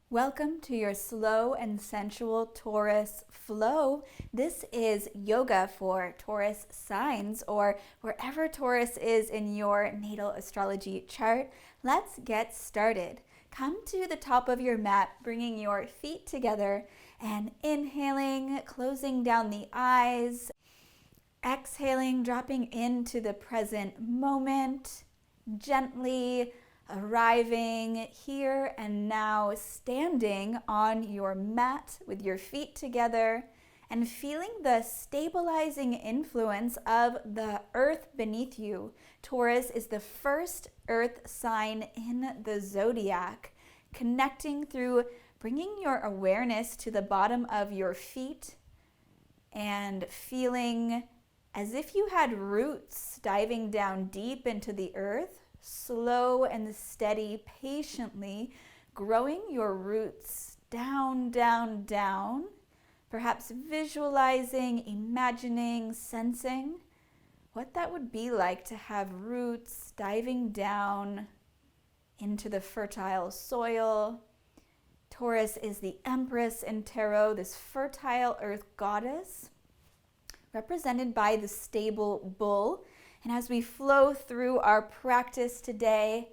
Welcome to your slow and sensual Taurus flow. This is yoga for Taurus signs or wherever Taurus is in your natal astrology chart. Let's get started. Come to the top of your mat, bringing your feet together and inhaling, closing down the eyes, exhaling, dropping into the present moment, gently arriving here and now, standing on your mat with your feet together and feeling the stabilizing influence of the earth beneath you. Taurus is the first earth sign in the zodiac, connecting through bringing your awareness to the bottom of your feet and feeling as if you had roots diving down deep into the earth, slow and steady, patiently growing your roots down, down, down, perhaps visualizing, imagining, sensing what that would be like to have roots diving down into the fertile soil. Taurus is the Empress in Tarot, this fertile earth goddess, represented by the stable bull. And as we flow through our practice today,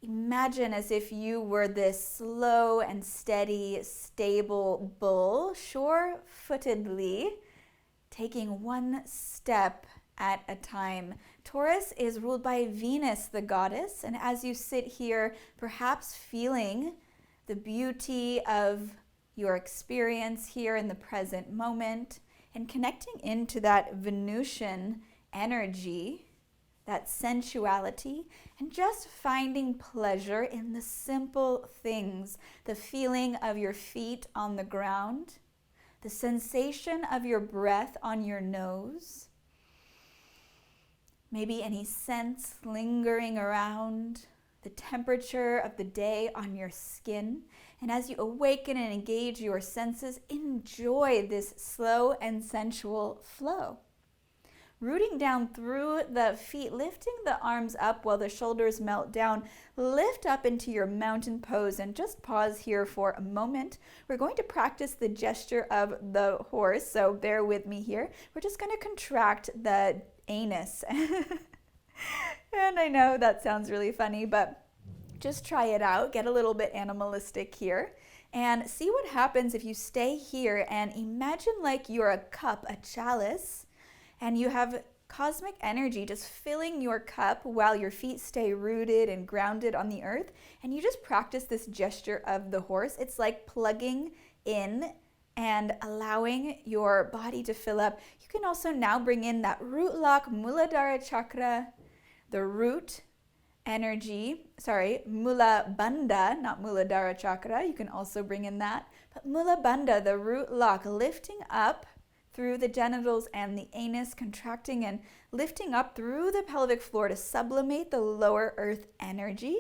imagine as if you were this slow and steady, stable bull, sure-footedly, taking one step at a time. Taurus is ruled by Venus, the goddess, and as you sit here, perhaps feeling the beauty of your experience here in the present moment and connecting into that Venusian energy, that sensuality, and just finding pleasure in the simple things, the feeling of your feet on the ground, the sensation of your breath on your nose, maybe any scents lingering around, the temperature of the day on your skin. And as you awaken and engage your senses, enjoy this slow and sensual flow. Rooting down through the feet, lifting the arms up while the shoulders melt down. Lift up into your mountain pose and just pause here for a moment. We're going to practice the gesture of the horse, so bear with me here. We're just going to contract the anus. And I know that sounds really funny, but just try it out. Get a little bit animalistic here and see what happens if you stay here and imagine like you're a cup, a chalice, and you have cosmic energy just filling your cup while your feet stay rooted and grounded on the earth. And you just practice this gesture of the horse. It's like plugging in and allowing your body to fill up. You can also now bring in that root lock, Muladhara chakra, the root energy, Mula Bandha, not Muladhara chakra. You can also bring in that. But Mula Bandha, the root lock, lifting up through the genitals and the anus, contracting and lifting up through the pelvic floor to sublimate the lower earth energy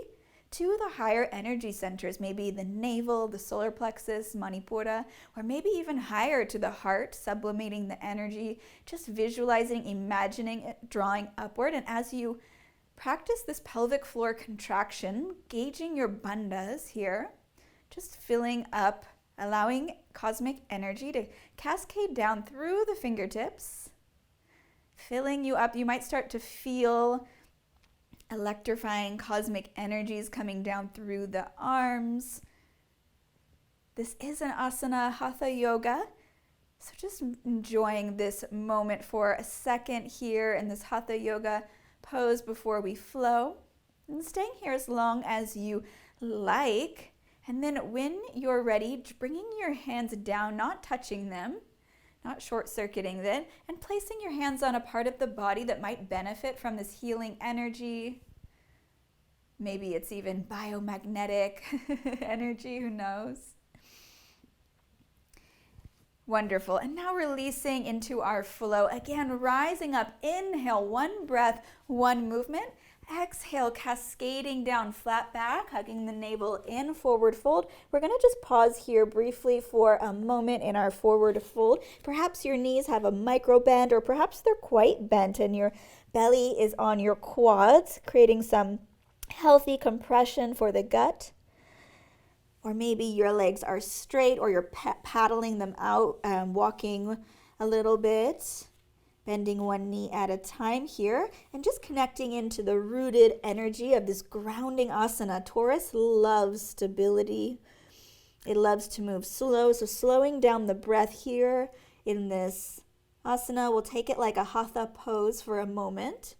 to the higher energy centers, maybe the navel, the solar plexus, Manipura, or maybe even higher to the heart, sublimating the energy, just visualizing, imagining it drawing upward. And as you practice this pelvic floor contraction, gauging your bandhas here, just filling up, allowing cosmic energy to cascade down through the fingertips, filling you up. You might start to feel electrifying cosmic energies coming down through the arms. This is an asana, hatha yoga. So just enjoying this moment for a second here in this hatha yoga pose before we flow. And staying here as long as you like. And then when you're ready, bringing your hands down, not touching them, not short-circuiting them, and placing your hands on a part of the body that might benefit from this healing energy. Maybe it's even biomagnetic energy, who knows? Wonderful. And now releasing into our flow. Again, rising up. Inhale, one breath, one movement. Exhale, cascading down, flat back, hugging the navel in, forward fold. We're going to just pause here briefly for a moment in our forward fold. Perhaps your knees have a micro bend, or perhaps they're quite bent and your belly is on your quads, creating some healthy compression for the gut. Or maybe your legs are straight, or you're paddling them out, walking a little bit, bending one knee at a time here, and just connecting into the rooted energy of this grounding asana. Taurus loves stability. It loves to move slow, so slowing down the breath here in this asana. We'll take it like a hatha pose for a moment.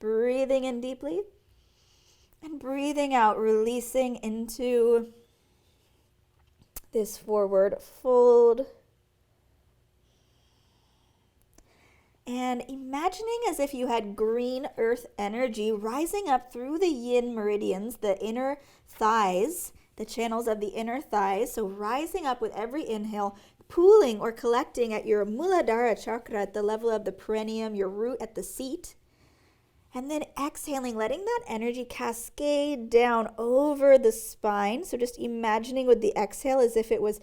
Breathing in deeply. And breathing out, releasing into this forward fold. And imagining as if you had green earth energy rising up through the yin meridians, the inner thighs, the channels of the inner thighs. So rising up with every inhale, pooling or collecting at your Muladhara chakra at the level of the perineum, your root at the seat. And then exhaling, letting that energy cascade down over the spine. So just imagining with the exhale as if it was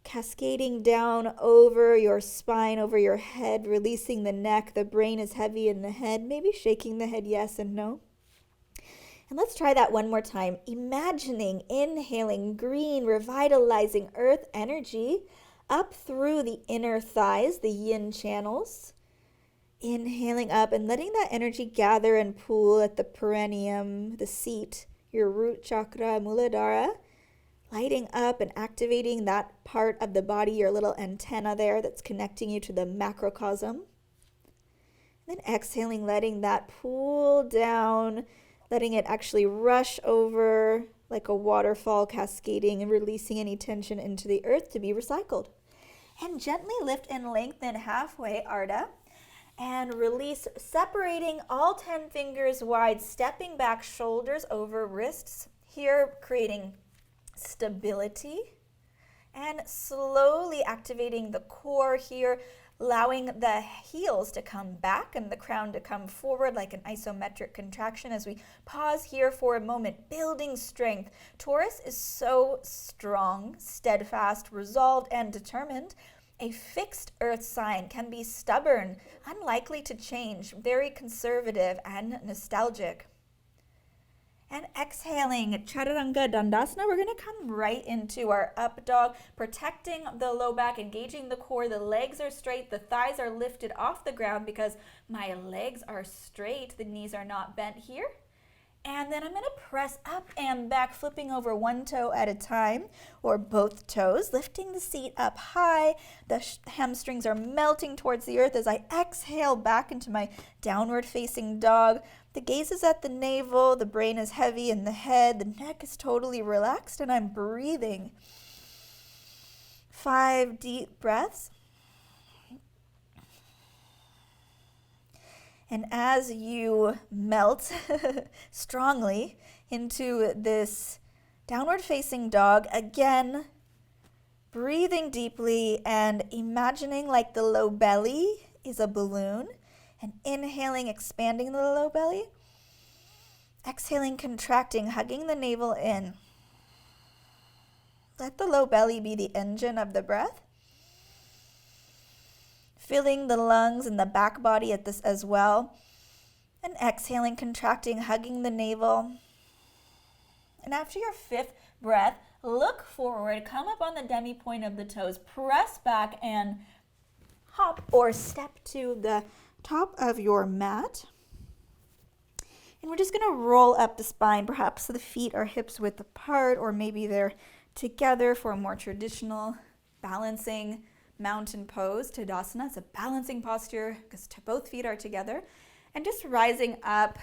cascading down over your spine, over your head, releasing the neck. The brain is heavy in the head, maybe shaking the head yes and no. And let's try that one more time. Imagining, inhaling green, revitalizing earth energy up through the inner thighs, the yin channels. Inhaling up and letting that energy gather and pool at the perineum, the seat, your root chakra, Muladhara. Lighting up and activating that part of the body, your little antenna there that's connecting you to the macrocosm. And then exhaling, letting that pool down, letting it actually rush over like a waterfall, cascading and releasing any tension into the earth to be recycled. And gently lift and lengthen halfway, Ardha. And release, separating all 10 fingers wide, stepping back, shoulders over wrists. Here, creating stability. And slowly activating the core here, allowing the heels to come back and the crown to come forward like an isometric contraction as we pause here for a moment, building strength. Taurus is so strong, steadfast, resolved, and determined. A fixed earth sign can be stubborn, unlikely to change, very conservative and nostalgic. And exhaling, Chaturanga Dandasana, we're going to come right into our up dog, protecting the low back, engaging the core. The legs are straight, the thighs are lifted off the ground because my legs are straight, the knees are not bent here. And then I'm going to press up and back, flipping over one toe at a time, or both toes, lifting the seat up high. The hamstrings are melting towards the earth as I exhale back into my downward facing dog. The gaze is at the navel, the brain is heavy in the head, the neck is totally relaxed, and I'm breathing. 5 deep breaths. And as you melt strongly into this downward facing dog, again, breathing deeply and imagining like the low belly is a balloon, and inhaling, expanding the low belly, exhaling, contracting, hugging the navel in. Let the low belly be the engine of the breath. Filling the lungs and the back body at this as well. And exhaling, contracting, hugging the navel. And after your 5th breath, look forward, come up on the demi point of the toes, press back and hop or step to the top of your mat. And we're just going to roll up the spine, perhaps the feet are hips width apart, or maybe they're together for a more traditional balancing mountain pose. Tadasana, it's a balancing posture because both feet are together. And just rising up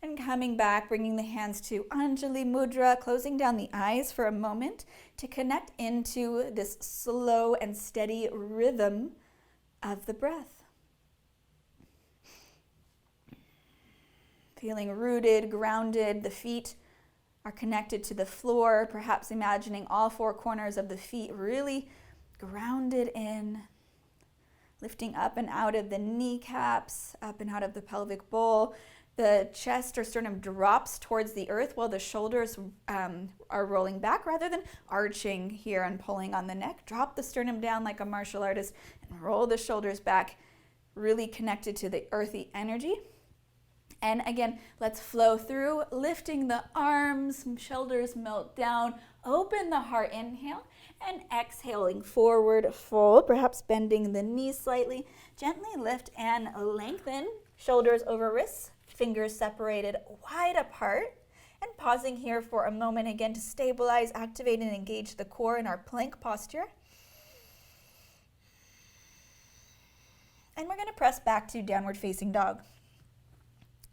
and coming back, bringing the hands to Anjali Mudra, closing down the eyes for a moment to connect into this slow and steady rhythm of the breath. Feeling rooted, grounded, the feet are connected to the floor, perhaps imagining all 4 corners of the feet really grounded in, lifting up and out of the kneecaps, up and out of the pelvic bowl. The chest or sternum drops towards the earth while the shoulders are rolling back rather than arching here and pulling on the neck. Drop the sternum down like a martial artist and roll the shoulders back, really connected to the earthy energy. And again, let's flow through, lifting the arms, shoulders melt down, open the heart, inhale, and exhaling forward fold, perhaps bending the knees slightly. Gently lift and lengthen, shoulders over wrists, fingers separated wide apart. And pausing here for a moment again to stabilize, activate, and engage the core in our plank posture. And we're going to press back to downward facing dog.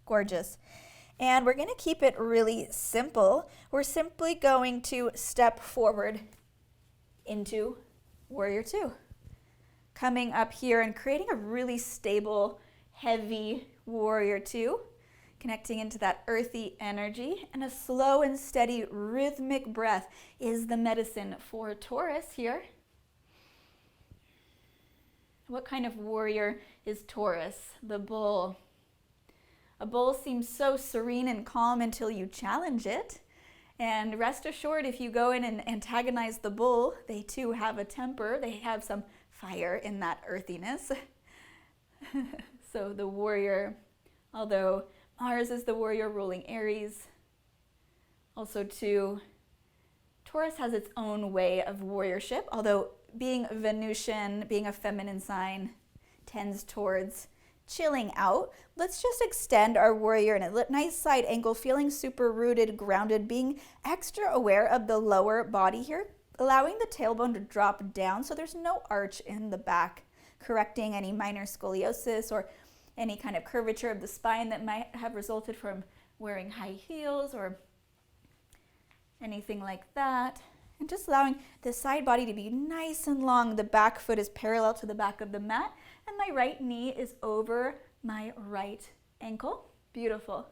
Gorgeous. And we're going to keep it really simple. We're simply going to step forward into warrior two. Coming up here and creating a really stable, heavy warrior two. Connecting into that earthy energy, and a slow and steady rhythmic breath is the medicine for Taurus here. What kind of warrior is Taurus? The bull. A bull seems so serene and calm until you challenge it. And rest assured, if you go in and antagonize the bull, they too have a temper. They have some fire in that earthiness. So the warrior, although Mars is the warrior ruling Aries. Also too, Taurus has its own way of warriorship, although being Venusian, being a feminine sign, tends towards chilling out. Let's just extend our warrior in a nice side angle, feeling super rooted, grounded, being extra aware of the lower body here, allowing the tailbone to drop down so there's no arch in the back, correcting any minor scoliosis or any kind of curvature of the spine that might have resulted from wearing high heels or anything like that. And just allowing the side body to be nice and long. The back foot is parallel to the back of the mat, and my right knee is over my right ankle. Beautiful.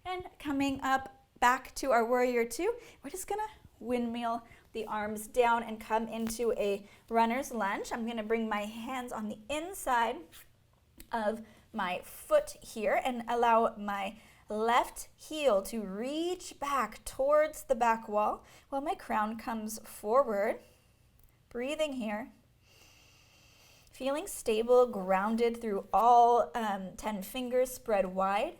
And coming up back to our warrior two, we're just gonna windmill the arms down and come into a runner's lunge. I'm gonna bring my hands on the inside of my foot here and allow my left heel to reach back towards the back wall while my crown comes forward. Breathing here. Feeling stable, grounded through all 10 fingers spread wide.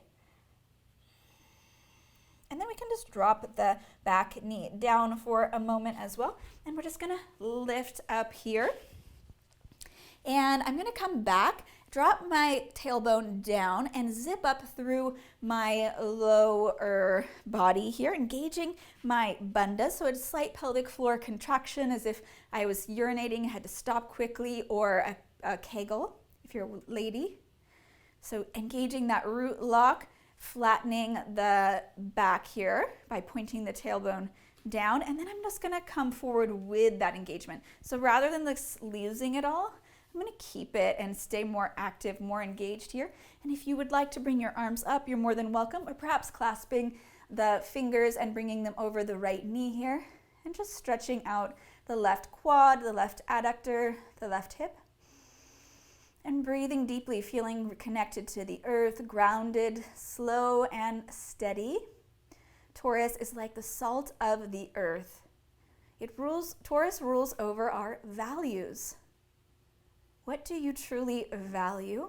And then we can just drop the back knee down for a moment as well. And we're just gonna lift up here. And I'm gonna come back, drop my tailbone down and zip up through my lower body here, engaging my bandha. So a slight pelvic floor contraction as if I was urinating, had to stop quickly, or a kegel if you're a lady. So engaging that root lock, flattening the back here by pointing the tailbone down. And then I'm just gonna come forward with that engagement. So rather than losing it all, I'm going to keep it and stay more active, more engaged here. And if you would like to bring your arms up, you're more than welcome, or perhaps clasping the fingers and bringing them over the right knee here, and just stretching out the left quad, the left adductor, the left hip. And breathing deeply, feeling connected to the earth, grounded, slow and steady. Taurus is like the salt of the earth. Taurus rules over our values. What do you truly value?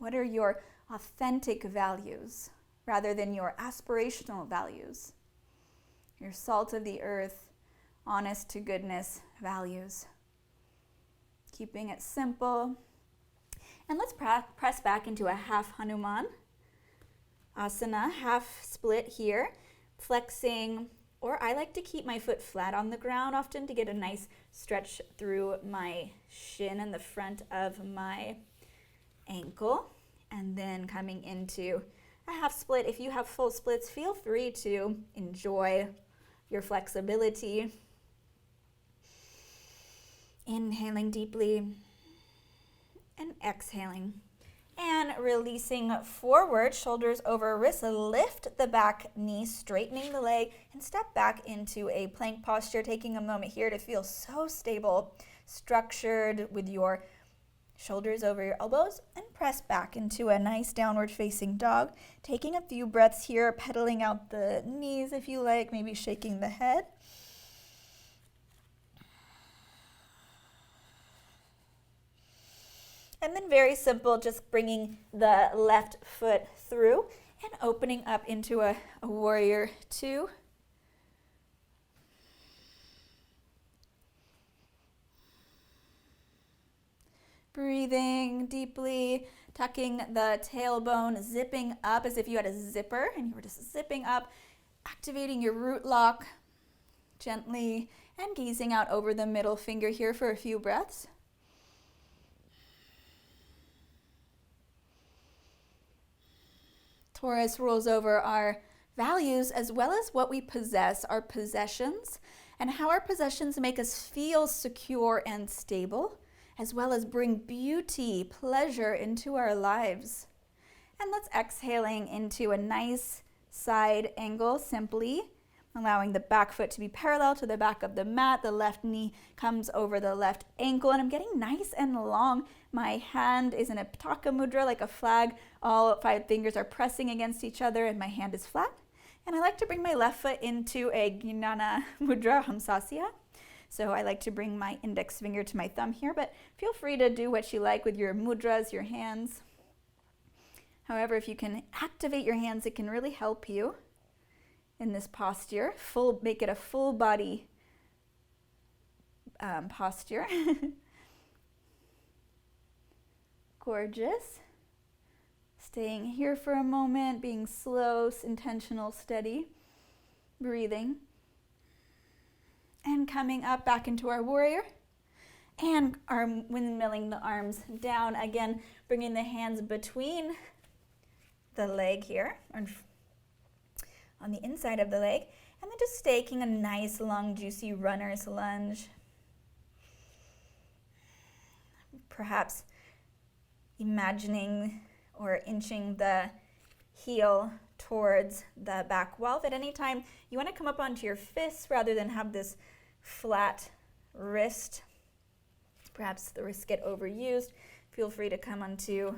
What are your authentic values rather than your aspirational values? Your salt of the earth, honest to goodness values. Keeping it simple. And let's press back into a half Hanuman asana, half split here, flexing. Or I like to keep my foot flat on the ground often to get a nice stretch through my shin and the front of my ankle. And then coming into a half split. If you have full splits, feel free to enjoy your flexibility. Inhaling deeply and exhaling. And releasing forward, shoulders over wrists, lift the back knee, straightening the leg, and step back into a plank posture, taking a moment here to feel so stable, structured with your shoulders over your elbows, and press back into a nice downward facing dog, taking a few breaths here, pedaling out the knees if you like, maybe shaking the head. And then very simple, just bringing the left foot through and opening up into a warrior two. Breathing deeply, tucking the tailbone, zipping up as if you had a zipper and you were just zipping up, activating your root lock gently and gazing out over the middle finger here for a few breaths. Taurus rules over our values as well as what we possess, our possessions, and how our possessions make us feel secure and stable, as well as bring beauty, pleasure into our lives. And let's exhaling into a nice side angle, simply allowing the back foot to be parallel to the back of the mat. The left knee comes over the left ankle, and I'm getting nice and long. My hand is in a Pitaka mudra, like a flag. All 5 fingers are pressing against each other, and my hand is flat. And I like to bring my left foot into a Jnana mudra, Hamsasya. So I like to bring my index finger to my thumb here, but feel free to do what you like with your mudras, your hands. However, if you can activate your hands, it can really help you in this posture. Make it a full body posture. Gorgeous. Staying here for a moment, being slow, intentional, steady, breathing. And coming up back into our warrior. And windmilling the arms down. Again, bringing the hands between the leg here, on the inside of the leg. And then just taking a nice, long, juicy runner's lunge. Perhaps imagining or inching the heel towards the back wall. If at any time you want to come up onto your fists rather than have this flat wrist, perhaps the wrists get overused, feel free to come into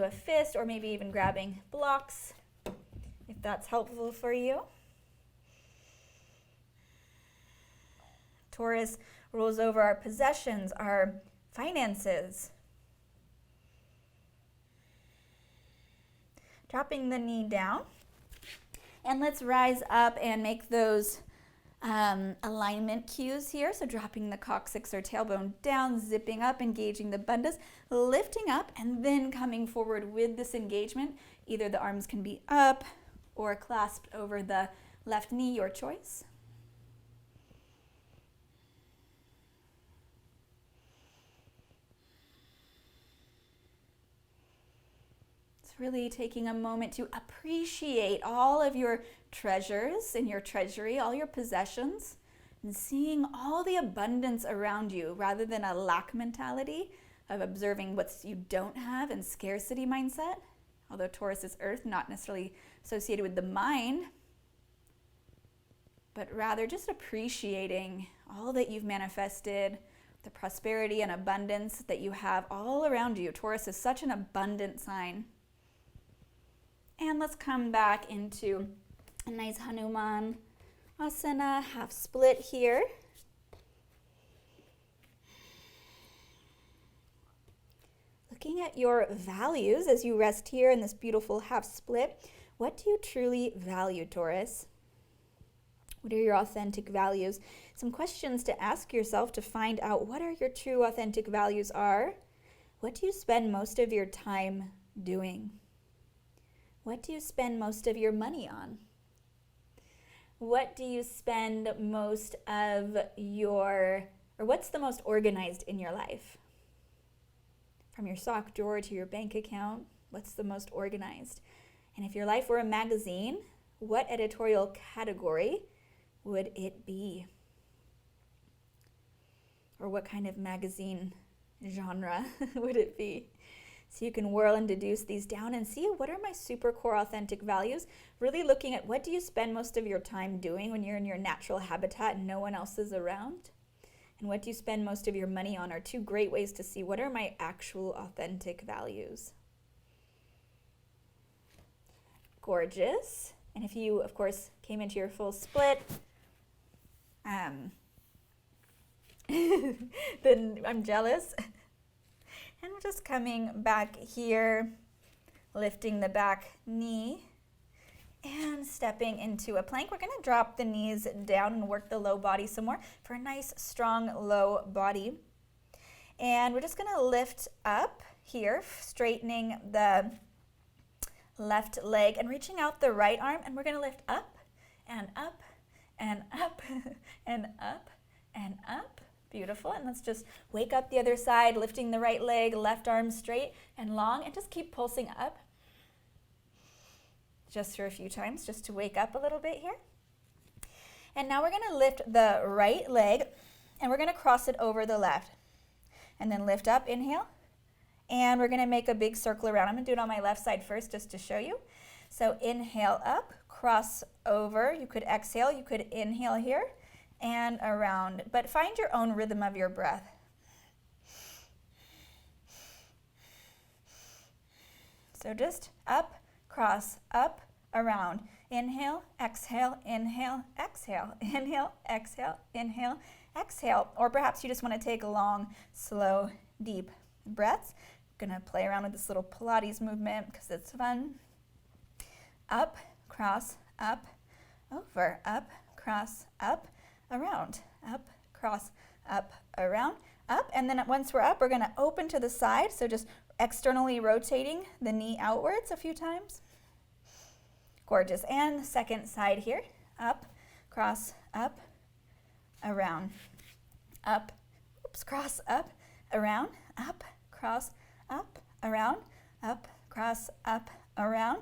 a fist, or maybe even grabbing blocks if that's helpful for you. Taurus rules over our possessions, our finances. Dropping the knee down. And let's rise up and make those alignment cues here. So dropping the coccyx or tailbone down, zipping up, engaging the bandhas, lifting up, and then coming forward with this engagement. Either the arms can be up or clasped over the left knee, your choice. It's really taking a moment to appreciate all of your treasures in your treasury, all your possessions, and seeing all the abundance around you rather than a lack mentality of observing what you don't have and scarcity mindset. Although Taurus is earth, not necessarily associated with the mind, but rather just appreciating all that you've manifested, the prosperity and abundance that you have all around you. Taurus is such an abundant sign. And let's come back into a nice Hanuman Asana, half split here. Looking at your values as you rest here in this beautiful half split, what do you truly value, Taurus? What are your authentic values? Some questions to ask yourself to find out what are your true authentic values are. What do you spend most of your time doing? What do you spend most of your money on? What do you spend most of what's the most organized in your life? From your sock drawer to your bank account, what's the most organized? And if your life were a magazine, what editorial category would it be? Or what kind of magazine genre would it be? So you can whirl and deduce these down and see what are my super core authentic values. Really looking at what do you spend most of your time doing when you're in your natural habitat and no one else is around? And what do you spend most of your money on are two great ways to see what are my actual authentic values. Gorgeous. And if you, of course, came into your full split, then I'm jealous. And we're just coming back here, lifting the back knee and stepping into a plank. We're going to drop the knees down and work the low body some more for a nice, strong, low body. And we're just going to lift up here, straightening the left leg and reaching out the right arm. And we're going to lift up and up and up and up and up. Beautiful. And let's just wake up the other side, lifting the right leg, left arm straight and long, and just keep pulsing up. Just for a few times, just to wake up a little bit here. And now we're going to lift the right leg and we're going to cross it over the left. And then lift up, inhale. And we're going to make a big circle around. I'm going to do it on my left side first just to show you. So inhale up, cross over. You could exhale, you could inhale here and around. But find your own rhythm of your breath. So just up, cross, up, around. Inhale, exhale, inhale, exhale, inhale, exhale, inhale, exhale. Or perhaps you just want to take long, slow, deep breaths. I'm going to play around with this little Pilates movement because it's fun. Up, cross, up, over, up, cross, up, around, up, cross, up, around, up. And then once we're up, we're going to open to the side. So just externally rotating the knee outwards a few times. Gorgeous. And the second side here. Up, cross, up, around, up, oops, cross, up, around, up, cross, up, around, up, cross, up, around,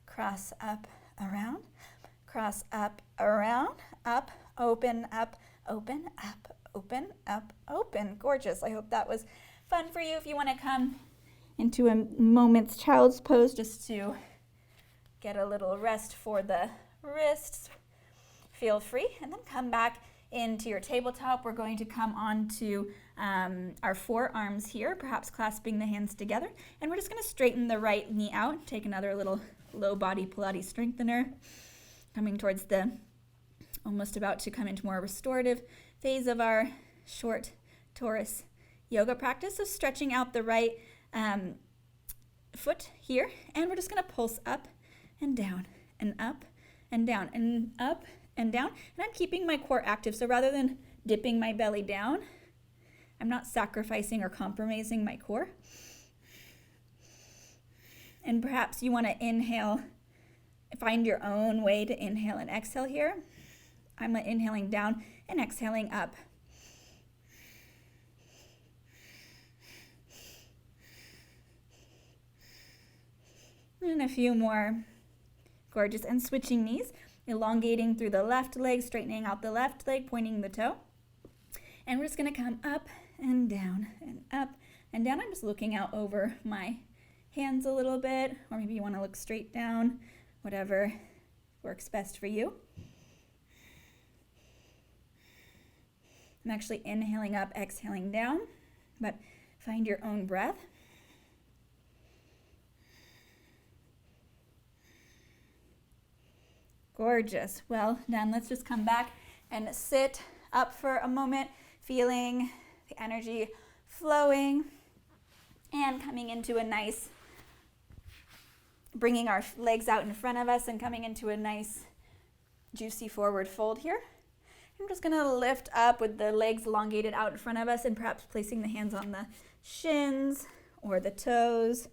cross, up, around, cross, up, around, up, open, up, open, up, open, up, open. Gorgeous. I hope that was fun for you. If you want to come into a moment's child's pose just to get a little rest for the wrists, feel free. And then come back into your tabletop. We're going to come on to our forearms here, perhaps clasping the hands together. And we're just going to straighten the right knee out. Take another little low body Pilates strengthener. Coming towards the, almost about to come into more restorative phase of our short Taurus yoga practice. So stretching out the right foot here. And we're just going to pulse up and down and up and down and up and down. And I'm keeping my core active. So rather than dipping my belly down, I'm not sacrificing or compromising my core. And perhaps you want to inhale, find your own way to inhale and exhale here. I'm inhaling down and exhaling up. And a few more. Gorgeous. And switching knees, elongating through the left leg, straightening out the left leg, pointing the toe. And we're just going to come up and down and up and down. I'm just looking out over my hands a little bit, or maybe you want to look straight down, whatever works best for you. I'm actually inhaling up, exhaling down, but find your own breath. Gorgeous. Well done. Let's just come back and sit up for a moment, feeling the energy flowing and coming into a nice, bringing our legs out in front of us and coming into a nice juicy forward fold here. I'm just going to lift up with the legs elongated out in front of us and perhaps placing the hands on the shins or the toes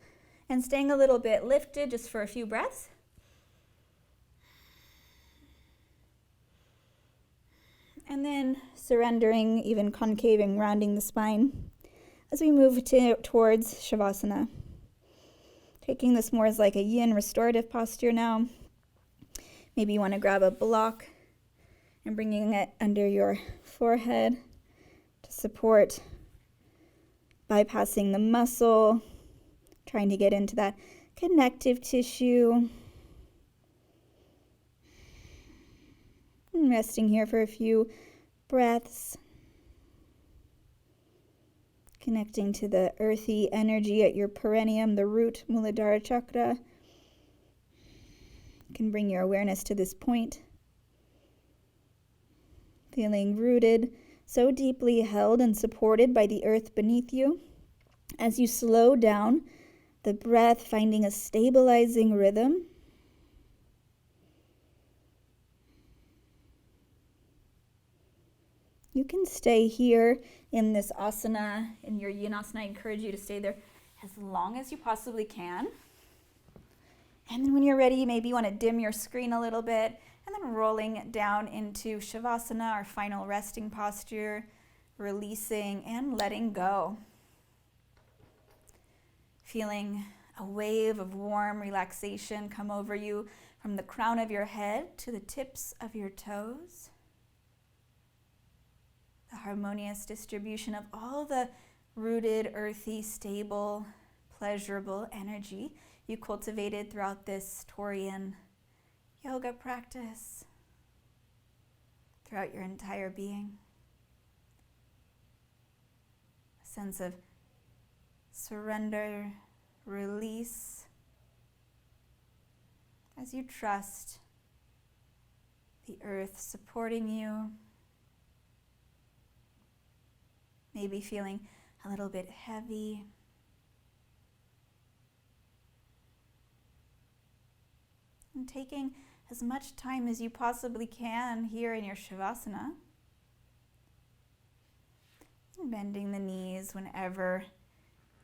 and staying a little bit lifted just for a few breaths. And then surrendering, even concaving, rounding the spine as we move towards Shavasana. Taking this more as like a yin restorative posture now. Maybe you want to grab a block and bringing it under your forehead to support bypassing the muscle, trying to get into that connective tissue. And resting here for a few breaths. Connecting to the earthy energy at your perineum, the root Muladhara chakra. You can bring your awareness to this point. Feeling rooted, so deeply held and supported by the earth beneath you. As you slow down the breath, finding a stabilizing rhythm, you can stay here in this asana, in your yinasana. I encourage you to stay there as long as you possibly can. And then when you're ready, maybe you want to dim your screen a little bit, and then rolling down into Shavasana, our final resting posture, releasing and letting go. Feeling a wave of warm relaxation come over you from the crown of your head to the tips of your toes. The harmonious distribution of all the rooted, earthy, stable, pleasurable energy you cultivated throughout this Taurian yoga practice, throughout your entire being. A sense of surrender, release, as you trust the earth supporting you. Maybe feeling a little bit heavy. And taking as much time as you possibly can here in your Shavasana. And bending the knees whenever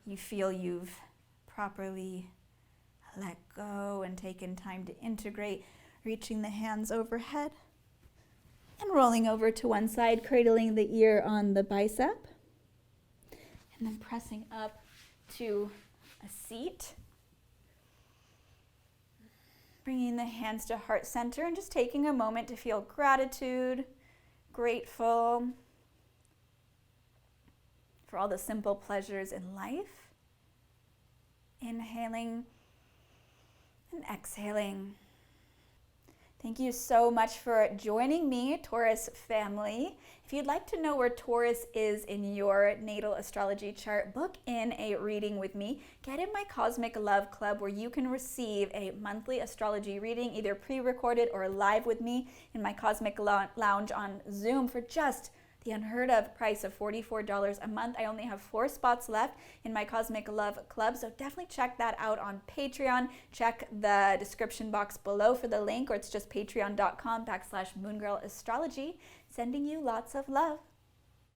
you feel you've properly let go and taken time to integrate, reaching the hands overhead and rolling over to one side, cradling the ear on the bicep. And then pressing up to a seat. Bringing the hands to heart center and just taking a moment to feel gratitude, grateful for all the simple pleasures in life. Inhaling and exhaling. Thank you so much for joining me, Taurus family. If you'd like to know where Taurus is in your natal astrology chart, book in a reading with me. Get in my Cosmic Love Club where you can receive a monthly astrology reading, either pre-recorded or live with me in my Cosmic Lounge on Zoom for just the unheard of price of $44 a month. I only have 4 spots left in my Cosmic Love Club, so definitely check that out on Patreon. Check the description box below for the link, or it's just patreon.com/moongirlastrology. Sending you lots of love.